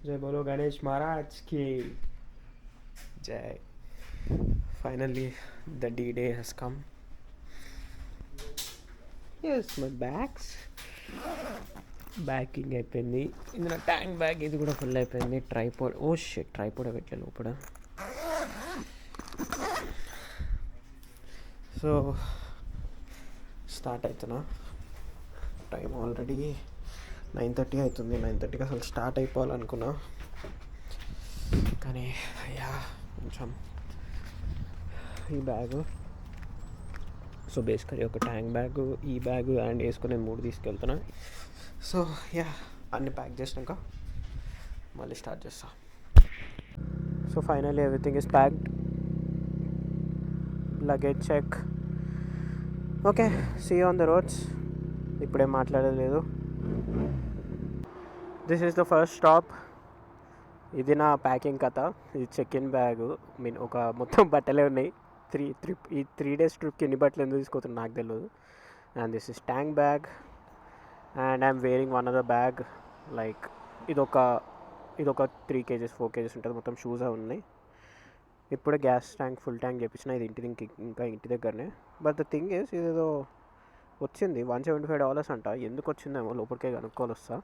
जय बोलो गणेश महाराज की जय. Finally, the D-Day has come. Yes, my bags. Backing అయిపోయింది. ఇందులో ట్యాంక్ బ్యాగ్ ఇది కూడా ఫుల్ అయిపోయింది. ట్రైపాడ్, ఓ షిట్, ట్రైపాడ్ పెట్టలే లోపల. సో స్టార్ట్ అవుతున్నా. టైం ఆల్రెడీ 9:30 అవుతుంది. 9:30కి అసలు స్టార్ట్ అయిపోవాలనుకున్నా, కానీ అయ్యా కొంచెం ఈ బ్యాగు. సో బేసికలీ ఒక ట్యాంక్ బ్యాగు, ఈ బ్యాగు అండ్ వేసుకుని 3 తీసుకెళ్తున్నా. సో యా, అన్ని ప్యాక్ చేసినాక మళ్ళీ స్టార్ట్ చేస్తా. So finally everything is packed. Luggage check. Okay, see on the roads. ఇప్పుడేం మాట్లాడలేదు. This is the first stop. ఇది నా ప్యాకింగ్ కథ. ఇది చెక్ ఇన్ బ్యాగు. మీన్ ఒక మొత్తం బట్టలే ఉన్నాయి. ఈ 3 days ట్రిప్కి ఎన్ని బట్టలు ఎందుకు తీసుకొస్తున్నా నాకు తెలియదు. And this is tank bag and I'm wearing one other bag. Like ఇదొక 3 kgs 4 kgs ఉంటుంది. మొత్తం షూస్ ఉన్నాయి. ఇప్పుడే గ్యాస్ ట్యాంక్ ఫుల్ ట్యాంక్ చేయించిన. ఇది ఇంకా ఇంటి దగ్గరనే. బట్ ద థింగ్ ఈస్, ఇదేదో వచ్చింది $175 అంట. ఎందుకు వచ్చిందేమో లోపలికే కనుక్కోవాలి వస్తా.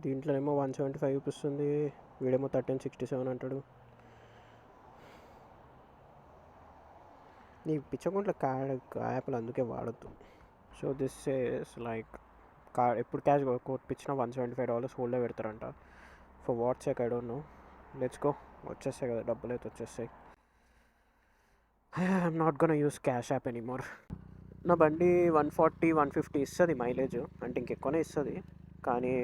దీంట్లోనేమో 175 చూపిస్తుంది. వీడేమో 1367 అంటాడు. నీ పిచ్చకుంట్ల యాప్లు అందుకే వాడద్దు. సో దిస్ ఇస్ లైక్ ఎప్పుడు క్యాష్ కొట్టించినా $175 హోల్డ్లో పెడతారంట. For what check I don't know. Let's go. వచ్చేస్తాయి కదా, డబ్బులు అయితే వచ్చేస్తాయి. I'm not gonna use cash app anymore. నా బండి 140-150 ఇస్తుంది మైలేజ్, అంటే ఇంకెక్కువనే ఇస్తుంది. కానీ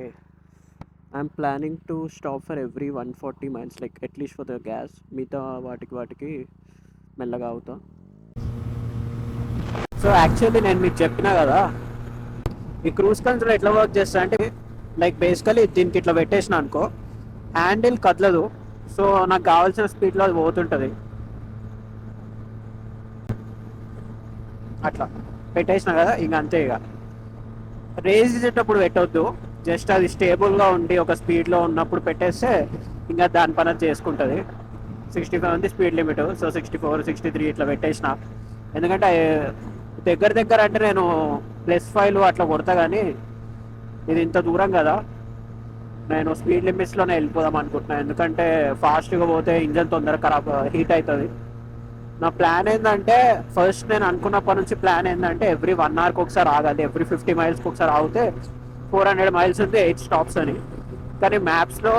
I'm planning to stop for every 140 miles, like at least for the gas. మిగతా వాటికి మెల్లగా అవుతా. సో యాక్చువల్లీ నేను మీకు చెప్పినా కదా, ఈ క్రూజ్ కంట్రోల్ ఎట్లా వర్క్ చేస్తా అంటే, లైక్ బేసికలీ దీనికి ఇట్లా పెట్టేసిన అనుకో, హ్యాండిల్ కదలదు. సో నాకు కావాల్సిన స్పీడ్లో అది పోతుంటుంది. అట్లా పెట్టేసిన కదా, ఇంక అంతే. ఇక రేస్ చేసేటప్పుడు పెట్టవద్దు. జస్ట్ అది స్టేబుల్గా ఉండి ఒక స్పీడ్లో ఉన్నప్పుడు పెట్టేస్తే ఇంకా దాని పని చేసుకుంటుంది. 65 ఉంది స్పీడ్ లిమిట్. సో 64, 63 ఇట్లా పెట్టేసిన. ఎందుకంటే దగ్గర అంటే నేను +5 అట్లా కొడతా, కానీ ఇది ఇంత దూరం కదా, నేను స్పీడ్ లిమిట్స్లోనే వెళ్ళిపోదాం అనుకుంటున్నాను. ఎందుకంటే ఫాస్ట్గా పోతే ఇంజన్ తొందరగా హీట్ అవుతుంది. నా ప్లాన్ ఏంటంటే, ఫస్ట్ నేను అనుకున్నప్పటి నుంచి ప్లాన్ ఏంటంటే ఎవ్రీ 1 hourకి ఒకసారి ఆగాలి. ఎవ్రీ 50 milesకి ఒకసారి ఆగితే 400 miles ఉంది, 8 stops అని. కానీ మ్యాప్స్లో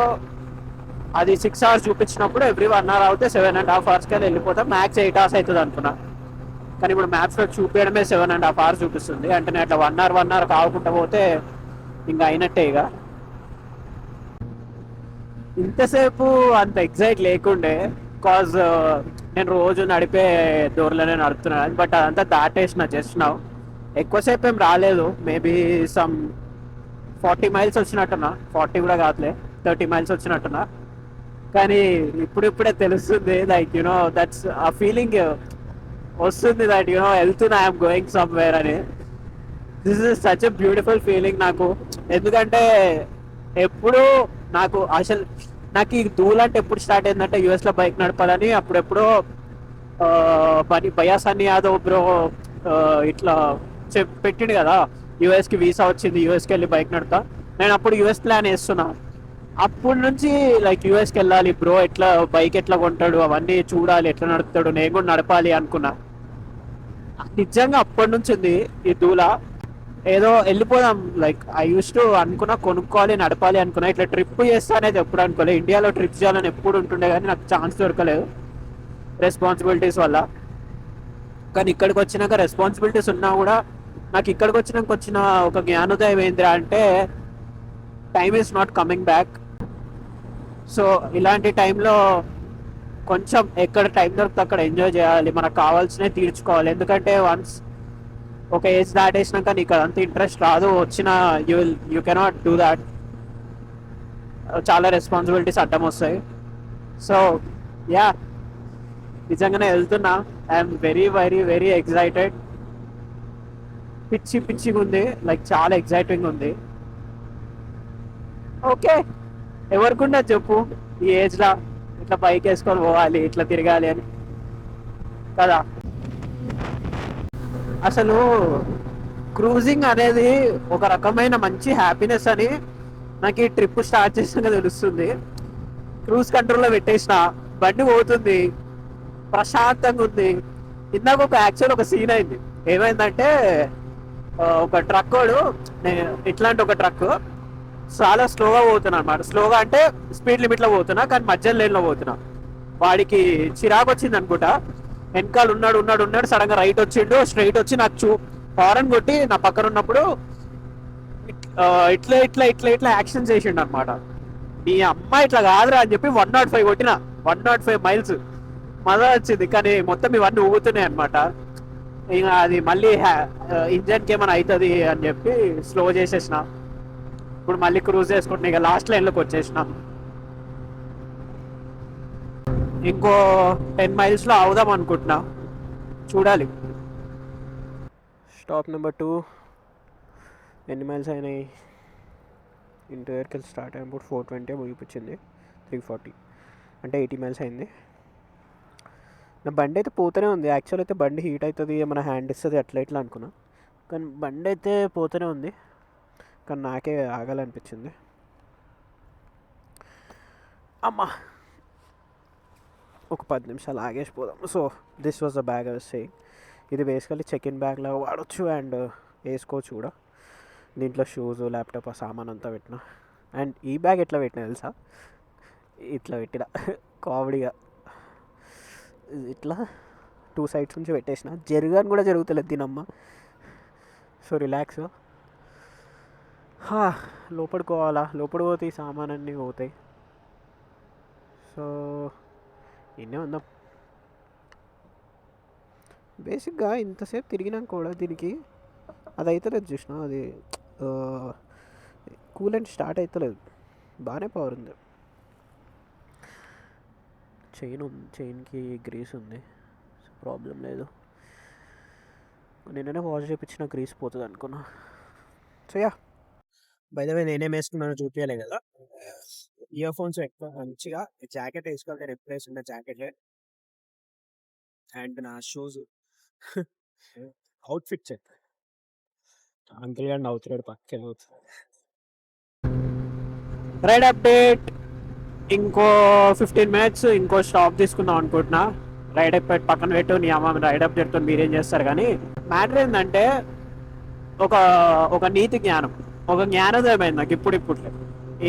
అది 6 hours చూపించినప్పుడు ఎవ్రీ 1 hour ఆగితే 7.5 hours వెళ్ళిపోతాం. మ్యాక్స్ 8 hours అవుతుంది అనుకున్నా. కానీ ఇప్పుడు మ్యాప్స్లో చూపించడమే 7.5 hours చూపిస్తుంది. అంటే నేను అట్లా 1 hour కాకుండా పోతే ఇంకా అయినట్టే. ఇక ఇంతసేపు అంత ఎగ్జైట్ లేకుండే, బికాజ్ నేను రోజు నడిపే దూరంలోనే నడుపుతున్నాను. బట్ అదంతా దాటేసిన జస్ట్ నౌ. ఎక్కువసేపు ఏం రాలేదు. Maybe some 40 miles వచ్చినట్టున్నా. 40 కూడా కాదులే, 30 miles వచ్చినట్టున్నా. కానీ ఇప్పుడిప్పుడే తెలుస్తుంది, లైక్ యునో దట్స్ ఆ ఫీలింగ్ వస్తుంది, దట్ యునో వెళ్తున్నా, ఐఎమ్ గోయింగ్ సమ్వేర్ అని. This is such a beautiful feeling నాకు. ఎందుకంటే ఎప్పుడు నాకు ఈ దూల్ అంటే ఎప్పుడు స్టార్ట్ అయిందంటే, యూఎస్లో బైక్ నడపాలని అప్పుడెప్పుడో బయాసన్ని యాదవ్ బ్రో ఇట్లా పెట్టిండు కదా, యూఎస్కి వీసా వచ్చింది, యూఎస్కి వెళ్ళి బైక్ నడుపుతా. నేను అప్పుడు యూఎస్ ప్లాన్ వేస్తున్నా. అప్పటి నుంచి లైక్ యూఎస్కి వెళ్ళాలి బ్రో, ఎట్లా బైక్ ఎట్లా కొంటాడు అవన్నీ చూడాలి, ఎట్లా నడుపుతాడు, నేను కూడా నడపాలి అనుకున్నా. నిజంగా అప్పటి నుంచి ఉంది ఈ దూల. ఏదో వెళ్ళిపోదాం, లైక్ ఐ యూస్ టు అనుకున్నా, కొనుక్కోవాలి, నడపాలి అనుకున్నా. ఇట్లా ట్రిప్ చేస్తా అనేది ఎప్పుడు అనుకోలేదు. ఇండియాలో ట్రిప్ చేయాలని ఎప్పుడు ఉంటుండే, కానీ నాకు ఛాన్స్ దొరకలేదు రెస్పాన్సిబిలిటీస్ వల్ల. కానీ ఇక్కడికి వచ్చినాక రెస్పాన్సిబిలిటీస్ ఉన్నా కూడా నాకు ఇక్కడికి వచ్చిన ఒక జ్ఞానోదయం ఏంద్రా అంటే, time is not coming back. So ఇలాంటి టైంలో కొంచెం ఎక్కడ టైం దొరికితే అక్కడ ఎంజాయ్ చేయాలి, మనకు కావాల్సినవి తీర్చుకోవాలి. ఎందుకంటే వన్స్ ఒక ఏజ్ దాటేసినాక నీకు అంత ఇంట్రెస్ట్ రాదు. వచ్చిన యూ కెనాట్ డూ దాట్. చాలా రెస్పాన్సిబిలిటీస్ అడ్డం వస్తాయి. సో యా, నిజంగానే వెళ్తున్నా. I'm very very very excited. పిచ్చిగా ఉంది, లైక్ చాలా ఎక్సైటింగ్ ఉంది. ఓకే, ఎవరికుండా చెప్పు ఈ ఏజ్లో ఇట్లా బైక్ వేసుకొని పోవాలి ఇట్లా తిరగాలి అని కదా. అసలు క్రూజింగ్ అనేది ఒక రకమైన మంచి హ్యాపీనెస్ అని నాకు ఈ ట్రిప్ స్టార్ట్ చేసినాక తెలుస్తుంది. క్రూజ్ కంట్రోల్లో పెట్టేసిన, బండి పోతుంది, ప్రశాంతంగా ఉంది. ఇందాక ఒక సీన్ అయింది. ఏమైందంటే ఒక ట్రక్ వాడు, ఇట్లాంటి ఒక ట్రక్ చాలా స్లోగా పోతున్నా అనమాట. స్లోగా అంటే స్పీడ్ లిమిట్లో పోతున్నా, కానీ మధ్య లైన్లో పోతున్నా. వాడికి చిరాకు వచ్చింది అనుకుంటా. వెనకాల ఉన్నాడు సడన్గా రైట్ వచ్చిండు, స్ట్రైట్ వచ్చి నాకు హారన్ కొట్టి నా పక్కన ఉన్నప్పుడు ఇట్లా యాక్షన్ చేసిండు అనమాట. నీ అమ్మాయి ఇట్లా కాదురా అని చెప్పి 105 కొట్టిన. 105 మైల్స్ మజా వచ్చింది. కానీ మొత్తం ఇవన్నీ ఊగుతున్నాయి అనమాట. ఇంకా అది మళ్ళీ ఇంజన్కి ఏమైనా అవుతుంది అని చెప్పి స్లో చేసేసిన. ఇప్పుడు మళ్ళీ క్రూజ్ చేసుకుంటున్నా, ఇక లాస్ట్ లైన్లోకి వచ్చేసిన. ఇంకో 10 మైల్స్లో అవుదాం అనుకుంటున్నా, చూడాలి. స్టాప్ నెంబర్ 2 ఎన్ని మైల్స్ అయినాయి? ఇంటి దగ్గరికి స్టార్ట్ అయినప్పుడు 420 ముగిపించింది, 340 అంటే 80 మైల్స్ అయింది. నా బండి అయితే పోతూనే ఉంది. యాక్చువల్ అయితే బండి హీట్ అవుతుంది, ఏమైనా హ్యాండ్ ఇస్తుంది అట్లా ఇట్లా అనుకున్నా. కానీ బండి అయితే పోతూనే ఉంది. కానీ నాకే ఆగాలనిపించింది. అమ్మా ఒక 10 నిమిషాలు ఆగేసిపోదాం. So this was the bag I was saying. ఇది బేసికలీ చెక్ ఇన్ బ్యాగ్ లాగా వాడచ్చు అండ్ వేసుకోవచ్చు కూడా. దీంట్లో షూస్, ల్యాప్టాప్, ఆ సామాన్ అంతా పెట్టిన. అండ్ ఈ బ్యాగ్ ఎట్లా పెట్టినా తెలుసా? ఇట్లా పెట్టిన కామెడీగా ఇట్లా 2 సైడ్స్ నుంచి పెట్టేసిన. జరగని కూడా జరుగుతలేదు దీనమ్మ. So relax. లోపడుకోవాలా, లోపడి పోతే ఈ సామాన్ అన్నీ పోతాయి. సో ఇన్నే ఉందాం. బేసిక్గా ఇంతసేపు తిరిగినాక కూడా దీనికి అది అవుతలేదు చూసిన, అది కూలెంట్ స్టార్ట్ అవుతలేదు. బాగానే పవర్ ఉంది. చైన్కి గ్రీస్ ఉంది, ప్రాబ్లం లేదు. నిన్ననే వాష్ చేయించిన గ్రీస్ పోతుంది అనుకున్నా. So yeah, by the way నేనేం వేసుకున్నానో చూపించాలి కదా. ఇయర్ ఫోన్స్ ఎక్కువ మంచిగా జాకెట్ వేసుకోవాలి, రిప్లేస్ ఉన్న జాకెట్. అండ్ నా షూస్ అవుట్ఫిట్ చెక్. అంకిల్ గారు నవ్వుతున్నాడు పక్కన. Ride update. ఇంకో 15 మినిట్స్ ఇంకో స్టాప్ తీసుకుందాం అనుకుంటున్నా. రైడ్ అప్డేట్ పక్కన పెట్టు, నీ అమ్మ రైడ్ అప్డేట్తో మీరేం చేస్తారు. కానీ మ్యాటర్ ఏంటంటే ఒక నీతి జ్ఞానం, ఒక జ్ఞానోదయం అయింది నాకు ఇప్పుడు.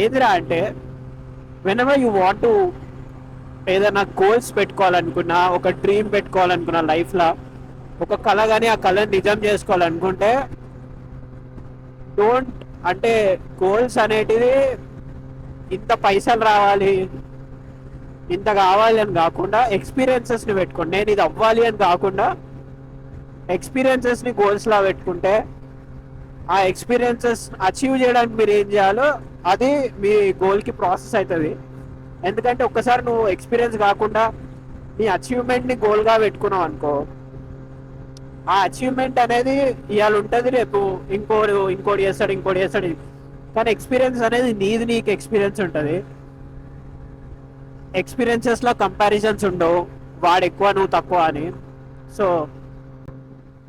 ఏదిరా అంటే, వెనెవర్ యూ వాంట్ టు ఏదైనా గోల్స్ పెట్టుకోవాలనుకున్నా, ఒక డ్రీమ్ పెట్టుకోవాలనుకున్నా లైఫ్లో, ఒక కళ కానీ ఆ కళని నిజం చేసుకోవాలనుకుంటే అంటే గోల్స్ అనేటివి ఇంత పైసలు రావాలి, ఇంత కావాలి అని కాకుండా ఎక్స్పీరియన్సెస్ని పెట్టుకోండి. నేను ఇది అవ్వాలి అని కాకుండా ఎక్స్పీరియన్సెస్ని గోల్స్లా పెట్టుకుంటే ఆ ఎక్స్పీరియన్సెస్ అచీవ్ చేయడానికి మీరు ఏం చేయాలో అది మీ గోల్కి ప్రాసెస్ అవుతుంది. ఎందుకంటే ఒక్కసారి నువ్వు ఎక్స్పీరియన్స్ కాకుండా నీ అచీవ్మెంట్ని గోల్గా పెట్టుకున్నావు అనుకో, ఆ అచీవ్మెంట్ అనేది ఇవాళ ఉంటుంది, రేపు ఇంకోటి చేస్తాడు. కానీ ఎక్స్పీరియన్స్ అనేది నీకు ఎక్స్పీరియన్స్ ఉంటుంది. ఎక్స్పీరియన్సెస్లో కంపారిజన్స్ ఉండవు, వాడు ఎక్కువ నువ్వు తక్కువ అని. సో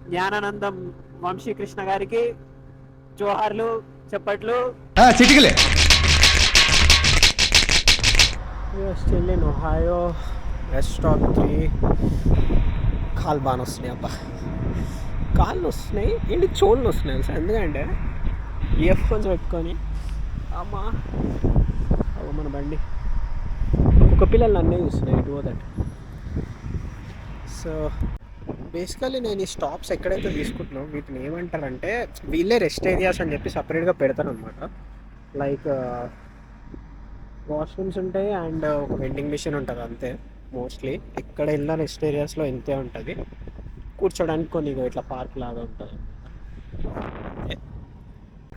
జ్ఞానానందం వంశీకృష్ణ గారికి జోహార్లు, చెప్పట్లు. Still in Ohio, rest stop 3. కాళ్ళు బాగా వస్తున్నాయి అబ్బా, కాళ్ళు వస్తున్నాయి ఏంటి, చోళ్ళు వస్తున్నాయి సార్. ఎందుకంటే ఇయర్ ఫోన్స్ పెట్టుకొని అమ్మా మన బండి ఒక పిల్లలు నన్నే చూస్తున్నాయి డూ దట్. సో బేసికలీ నేను ఈ స్టాప్స్ ఎక్కడైతే తీసుకుంటున్నాను వీటిని ఏమంటారంటే, వీళ్ళే రెస్ట్ ఏరియాస్ అని చెప్పి సపరేట్గా పెడతాను అనమాట. లైక్ వాష్రూమ్స్ ఉంటాయి అండ్ ఒక వెండింగ్ మిషన్ ఉంటుంది అంతే. మోస్ట్లీ ఎక్కడ వెళ్ళినా రెస్ట్ ఏరియాస్లో ఇంతే ఉంటుంది. కూర్చోడానికి కొన్ని ఇట్లా పార్క్ లాగా ఉంటుంది.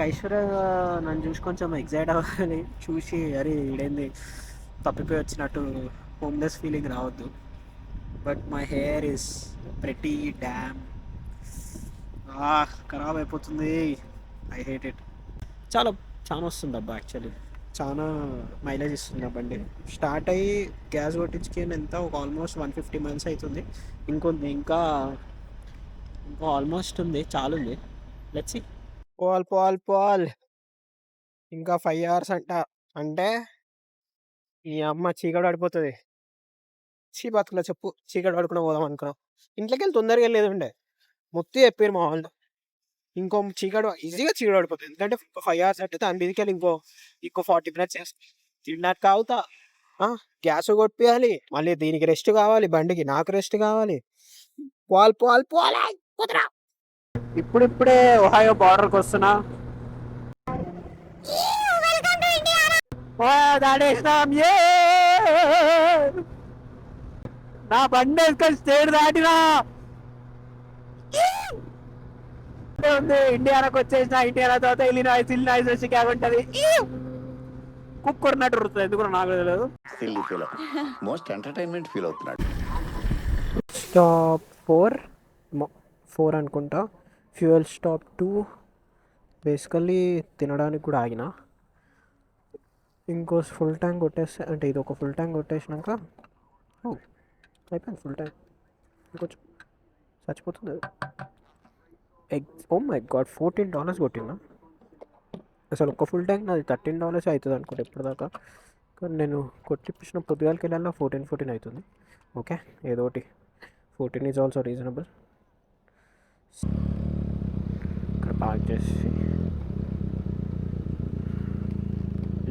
ఐశ్వర్య నన్ను చూసి కొంచెం ఎగ్జైట్ అవ్వాలి, చూసి అరే ఇదేంది తప్పిపోయి వచ్చినట్టు హోమ్లెస్ ఫీలింగ్ రావద్దు. But my hair is pretty dam ఖరాబ్ అయిపోతుంది. I hate it. చాలా వస్తుంది అబ్బా యాక్చువల్లీ. చాలా మైలేజ్ ఇస్తుంది ఆ బండి. స్టార్ట్ అయ్యి గ్యాస్ కొట్టించుకొని ఎంత ఒక ఆల్మోస్ట్ 150 మైల్స్ అవుతుంది. ఇంకొంది ఇంకా ఆల్మోస్ట్ ఉంది, చాలా ఉంది. Let's see. పోవాలి పోవాలి పోవాలి, ఇంకా 5 hours అంట. అంటే ఈ అమ్మ చీకటి పడిపోతుంది. బతుకులో చెప్పు, చీకటి పడుకున్న పోదాం అనుకున్నాం. ఇంట్లోకి వెళ్ళి తొందరగా వెళ్ళేది ఉండే, మొత్తం చెప్పారు మా వాళ్ళు. ఇంకో ఈజీగా చీకటి పడిపోతుంది. ఎందుకంటే 5 hours అంటే దాని మీదకి వెళ్ళి ఇంకో 40 minutes చేస్తాం. తిన్నాక అవుతా గ్యాస్ కొట్టియాలి, మళ్ళీ దీనికి రెస్ట్ కావాలి, బండికి నాకు రెస్ట్ కావాలి. పోవాలి పోవాలి పోవాలి కుదరా. ఇప్పుడిప్పుడే ఒహాయో బార్డర్కి వస్తున్నా. దాడేసినాం. నా బండి వేసుకొని స్టేట్ దాటినా ఉంది. ఇండియాలోకి వచ్చేసిన, ఇండియాలో తర్వాత ఇల్లినాయిస్ వచ్చి క్యాబ్ ఉంటుంది. కుక్కరున్నట్టు రుతుంది, ఎందుకు నాకు తెలియదు. మోస్ట్ ఎంటర్టైన్మెంట్ ఫీల్ అవుతున్నాడు. స్టాప్ 4 అనుకుంటా. Fuel stop 2. బేసికల్లీ తినడానికి కూడా ఆగిన. ఇంకో ఫుల్ ట్యాంక్ కొట్టేస్తే, అంటే ఇది ఒక ఫుల్ ట్యాంక్ కొట్టేసినాక అయిపోయింది ఫుల్ ట్యాంక్. ఇంకొంచెం చచ్చిపోతుంది అది. ఓ మై గాడ్, $14 కొట్టినా. అసలు ఒక ఫుల్ ట్యాంక్ నాది $13 అవుతుంది అనుకుంటా ఇప్పటిదాకా. కానీ నేను కొట్టిప్పించిన పొద్దుగాలకి వెళ్ళాలా 14 అవుతుంది. ఓకే, ఏదో ఒకటి. 14 ఈజ్ ఆల్సో రీజనబుల్. ఇక్కడ పార్క్ చేసి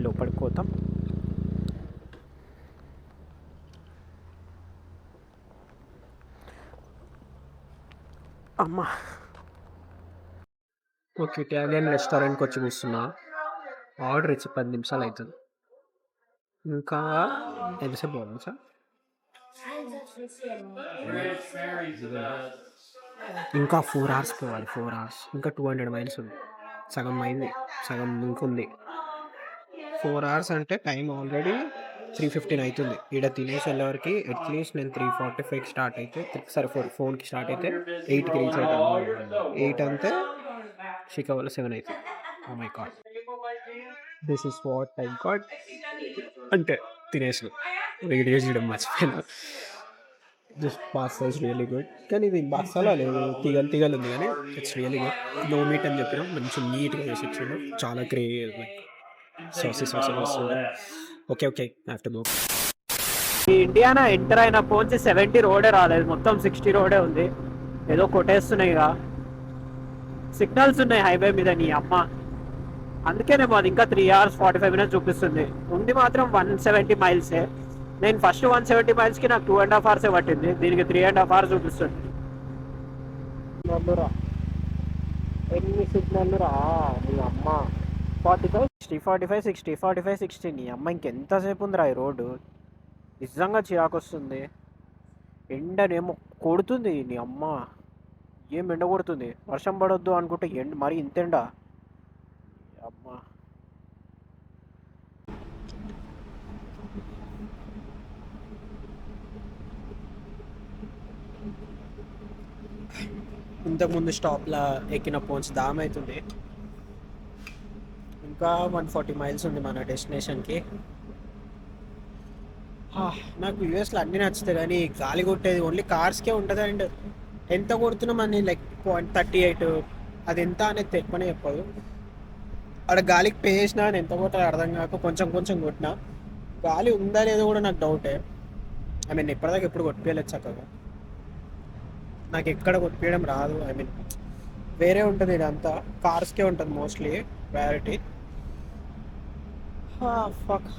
లోపలికి పోతాం. అమ్మా, ఒక ఇటాలియన్ రెస్టారెంట్కి వచ్చి కూర్చున్నా. ఆర్డర్ ఇచ్చి 10 నిమిషాలు అవుతుంది. ఇంకా ఎంతసేపు బాగుంది సార్? ఇంకా 4 hours పోవాలి. 4 hours, ఇంకా 200 miles ఉంది. సగం అయింది, సగం ఇంకుంది. 4 hours అంటే టైం ఆల్రెడీ 3:15 అవుతుంది. ఈడ తినేసి వెళ్ళేవరకు అట్లీస్ట్ నేను 3:45కి స్టార్ట్ అయితే, సరే 4కి స్టార్ట్ అయితే 8కి రీచ్ అవుతాను. 8 అంతే షికాగోలో 7 అవుతుంది. Oh my god, this is what I got. అంటే తినేసి వీడియో చేయడం మర్చిపోయినా. Just pasta is really good. కానీ ఇది మసాలా లేదు, తీగలు ఉంది, కానీ it's really good. No meat అని చెప్పినాం, మంచి నీట్గా చేసి ఇచ్చిండు. చాలా సాసెస్ వస్తుంది. Okay have to go. ఈ ఇండియానా ఎంటర్ అయిన పోంచి 70 రోడే రాలేదు, మొత్తం 60 రోడే ఉంది. ఏదో కొట్టేస్తున్నాయి ఇక, సిగ్నల్స్ ఉన్నాయి హైవే మీద. నీ అమ్మ, అందుకేనేమో అది ఇంకా 3 hours 45 minutes చూపిస్తుంది. ఉంది మాత్రం 170 miles. నేను ఫస్ట్ 170 miles నాకు 2.5 hours పట్టింది, దీనికి 3.5 hours చూపిస్తుంది. ఎన్ని సిగ్నల్ రా నీ అమ్మ. 45 60 45 60 45 60. నీ అమ్మ ఇంకెంతసేపు ఉందిరా ఈ రోడ్డు. నిజంగా చిరాకు వస్తుంది. ఎండనేమో కొడుతుంది. నీ అమ్మ ఏం ఎండ కొడుతుంది. వర్షం పడొద్దు అనుకుంటే మరి ఇంత ఎండ. అమ్మ, ఇంతకుముందు స్టాప్లా ఎక్కిన పోన్స్ దామ్ అవుతుంది. ఇంకా 140 miles ఉంది మన డెస్టినేషన్కి. నాకు యూఎస్లో అన్నీ నచ్చుతాయి, కానీ గాలి కొట్టేది ఓన్లీ కార్స్కే ఉంటుంది. అండ్ ఎంత కొడుతున్నాం అని లైక్ 0.38 అది ఎంత అనేది తెలిపనే చెప్పదు. అక్కడ గాలికి పే చేసినా అని ఎంత కొట్టాలో అర్థం కాక కొంచెం కొట్టినా. గాలి ఉందా లేదో కూడా నాకు డౌటే. ఐ మీన్ ఇప్పటిదాకా ఎప్పుడు కొట్టిపోయలేదు చక్కగా. నాకు ఎక్కడ కొట్టిపోయడం రాదు. ఐ మీన్ వేరే ఉంటుంది, ఇదంతా కార్స్కే ఉంటుంది మోస్ట్లీ ప్రయారిటీ. ఫక్,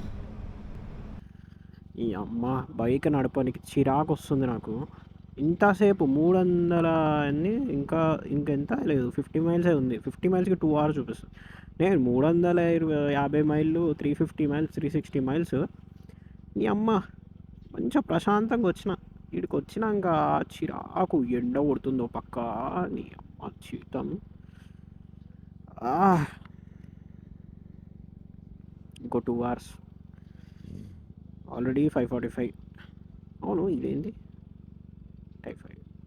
ఈ అమ్మ బైక్ నడపడానికి చిరాకు వస్తుంది నాకు. ఇంతసేపు 300 అన్ని ఇంకెంత లేదు, 50 miles ఉంది. 50 milesకి 2 hours చూపిస్తుంది. నేను 350 మైళ్ళు, 350 miles, 360 miles. ఈ అమ్మ కొంచెం ప్రశాంతంగా వచ్చిన. వీడికి వచ్చినాక చిరాకు, ఎండ కొడుతుందో పక్క. నీ అమ్మ జీవితం. ఇంకో 2 hours, ఆల్రెడీ 5:45. అవును, ఇదేంటి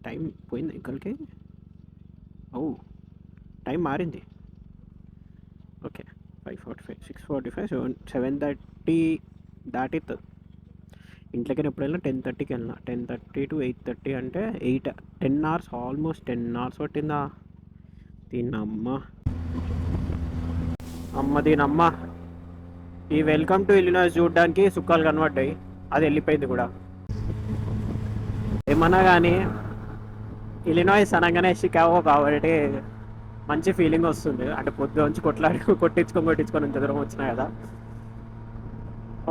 టైం పోయింది ఇంకల్కి. టైం మారింది. ఓకే, 5:45, 6:45, 7:30 దాటిస్తుంది. ఇంట్లోకి ఎప్పుడైనా 10:30కి వెళ్ళిన, 10:30 to 8:30 అంటే 10 అవర్స్, ఆల్మోస్ట్ 10 అవర్స్ పట్టిందా. దీనమ్మ దీనమ్మ. ఈ వెల్కమ్ టు ఇల్లినాయిస్ చూడడానికి సుఖాలు కనబడ్డాయి, అది వెళ్ళిపోయింది కూడా. ఏమన్నా కానీ ఇల్లినాయిస్ అనగానే షికాగో కాబట్టి మంచి ఫీలింగ్ వస్తుంది. అంటే పొద్దు నుంచి కొట్టించుకొని ఇంత దూరం వచ్చినా కదా.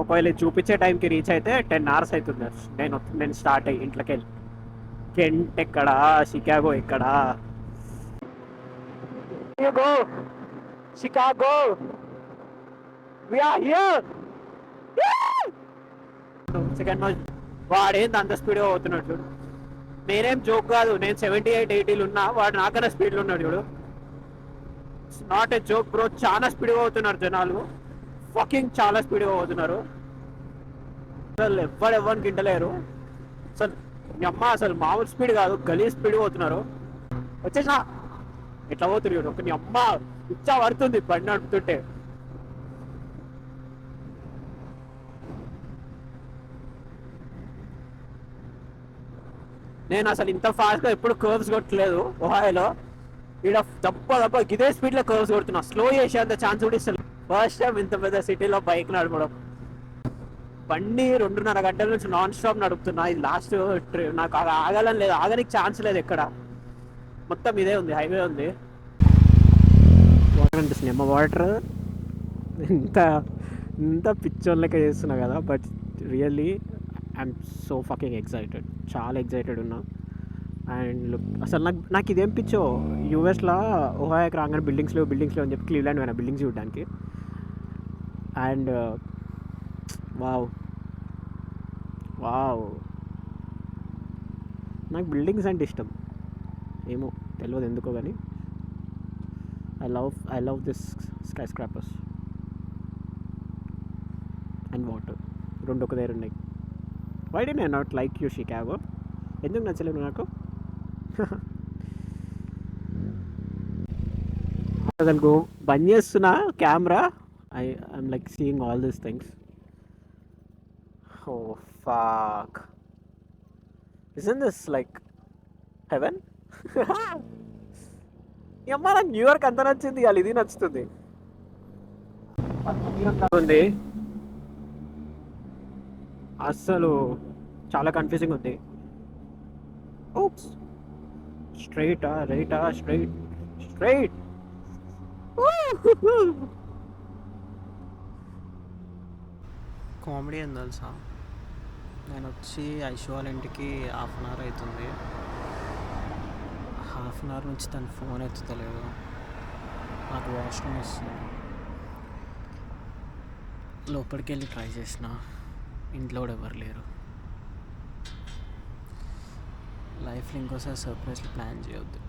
ఒకవేళ చూపించే టైంకి రీచ్ అయితే 10 అవర్స్ అవుతుంది. నేను స్టార్ట్ అయ్యి ఇంట్లోకి వెళ్ళి. కెంట్ ఎక్కడ, షికాగో ఎక్కడ? Chicago we are here. Second వాడేంది అంత స్పీడ్గా పోతున్నాడు చూడు. నేనేం జోక్ కాదు, నేను 78, 80 ఉన్నా, వాడు నాకన్నా స్పీడ్లో ఉన్నాడు చూడు. It's not a joke bro. చాలా స్పీడ్గా పోతున్నారు జనాలు, ఫకింగ్ చాలా స్పీడ్గా పోతున్నారు. అసలు ఎవరికి గింటలేరు అసలు. మీ అమ్మ అసలు మామూలు స్పీడ్ కాదు, గలీ స్పీడ్ పోతున్నారు. వచ్చేసిన ఎట్లా పోతున్నారు ఒక నీ అమ్మ ఇచ్చా పడుతుంది బండి నడుపుతుంటే. నేను అసలు ఇంత ఫాస్ట్గా ఎప్పుడు కర్వ్స్ కొట్టలేదు ఒహాయోలో. ఇక్కడ దప్ప ఇదే స్పీడ్లో కర్వ్స్ కొడుతున్నా. స్లో చేసేంత ఛాన్స్ కూడా ఇస్తాను. ఫస్ట్ టైం ఇంత పెద్ద సిటీలో బైక్ నడపడం. బండి 2.5 గంటల నుంచి నాన్ స్టాప్ నడుపుతున్నా. ఇది లాస్ట్ నాకు ఆగాలని లేదు, ఆగడానికి ఛాన్స్ లేదు ఎక్కడ. మొత్తం ఇదే ఉంది, హైవే ఉంది. వాటర్ అనిపిస్తుంది అమ్మ. వాటర్ ఇంత పిక్చర్ లెక్క చేస్తున్నా కదా, but really I'm so fucking excited. చాలా ఎక్సైటెడ్ ఉన్నా. అండ్ లుక్, అసలు నాకు ఇదేం పిచ్చో, యూఎస్లో ఒహాయోకి రాగానే బిల్డింగ్స్ లేవు అని చెప్పి క్లీవ్లాండ్ పోయినా బిల్డింగ్స్ చూడడానికి. అండ్ వావ్ నాకు బిల్డింగ్స్ అంటే ఇష్టం, ఏమో తెలియదు ఎందుకో కానీ. I love this skyscrapers and water, రెండు ఒక దగ్గర ఉన్నాయి. Why did I not like you Chicago? ఎందుకు నచ్చలేదు నాకు? అసలు బంద్ చేస్తున్నా camera. I'm like seeing all these things. Oh fuck. Isn't this like heaven? అమ్మా నాకు న్యూయార్క్ అంత నచ్చింది, వాళ్ళు ఇది నచ్చుతుంది. ఉంది అస్సలు చాలా కన్ఫ్యూజింగ్ ఉంది. స్ట్రైటా రైటా? స్ట్రైట్. కామెడీ ఏం తెలుసా, నేను వచ్చి ఐషు వాళ్ళ ఇంటికి 1/2 అవర్ అవుతుంది. 1/2 అవర్ నుంచి తను ఫోన్ ఎత్తుతలేదు. నాకు వాష్రూమ్ వస్తుంది. లోపలికి వెళ్ళి ట్రై చేసిన, ఇంట్లో కూడా ఎవరు లేరు. లైఫ్లో ఇంకోసారి సర్ప్రైజ్లు ప్లాన్ చేయొద్దు.